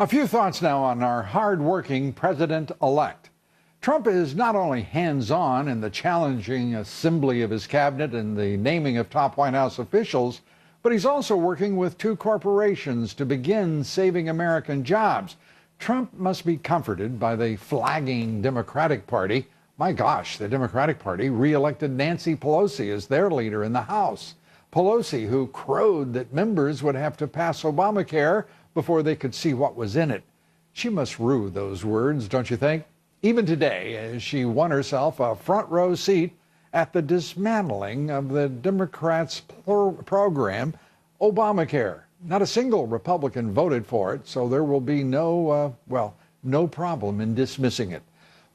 A few thoughts now on our hard-working president-elect. Trump is not only hands-on in the challenging assembly of his cabinet and the naming of top White House officials, but he's also working with two corporations to begin saving American jobs. Trump must be comforted by the flagging Democratic Party. My gosh, the Democratic Party re-elected Nancy Pelosi as their leader in the House. Pelosi, who crowed that members would have to pass Obamacare before they could see what was in it. She must rue those words, don't you think? Even today, as she won herself a front row seat at the dismantling of the Democrats' program, Obamacare. Not a single Republican voted for it, so there will be no problem in dismissing it.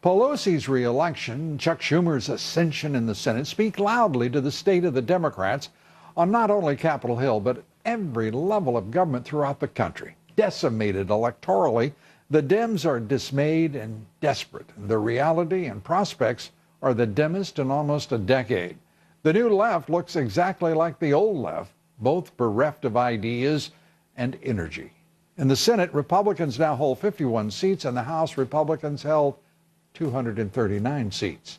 Pelosi's reelection, Chuck Schumer's ascension in the Senate speak loudly to the state of the Democrats on not only Capitol Hill, but every level of government throughout the country. Decimated electorally, the Dems are dismayed and desperate. The reality and prospects are the dimmest in almost a decade. The new left looks exactly like the old left, both bereft of ideas and energy. In the Senate, Republicans now hold 51 seats, and the House, Republicans held 239 seats.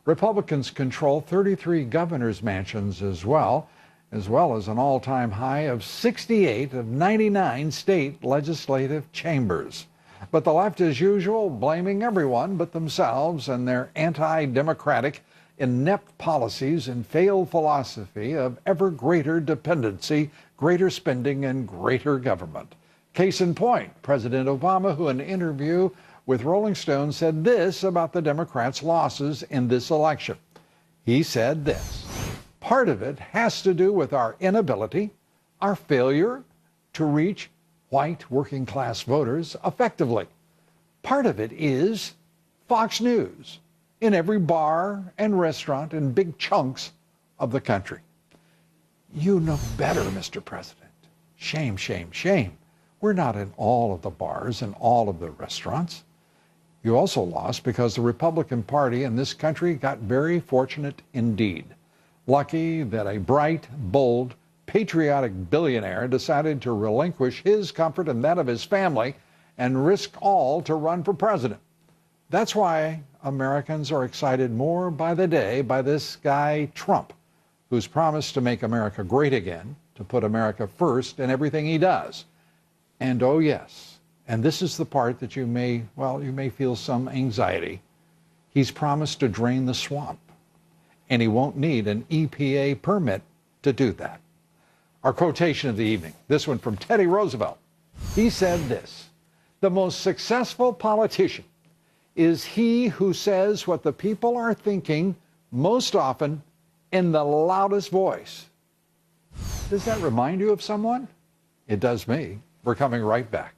Republicans control 33 governor's mansions as well as an all-time high of 68 of 99 state legislative chambers. But the left, as usual, blaming everyone but themselves and their anti-democratic, inept policies and failed philosophy of ever greater dependency, greater spending, and greater government. Case in point, President Obama, who in an interview with Rolling Stone said this about the Democrats' losses in this election. He said this: part of it has to do with our inability, our failure to reach white working class voters effectively. Part of it is Fox News in every bar and restaurant in big chunks of the country. You know better, Mr. President. Shame, shame, shame. We're not in all of the bars and all of the restaurants. You also lost because the Republican Party in this country got very fortunate indeed. Lucky that a bright, bold, patriotic billionaire decided to relinquish his comfort and that of his family and risk all to run for president. That's why Americans are excited more by the day by this guy, Trump, who's promised to make America great again, to put America first in everything he does. And oh yes, and this is the part that you may feel some anxiety. He's promised to drain the swamp, and he won't need an EPA permit to do that. Our quotation of the evening, this one from Teddy Roosevelt. He said this: the most successful politician is he who says what the people are thinking most often in the loudest voice. Does that remind you of someone? It does me. We're coming right back.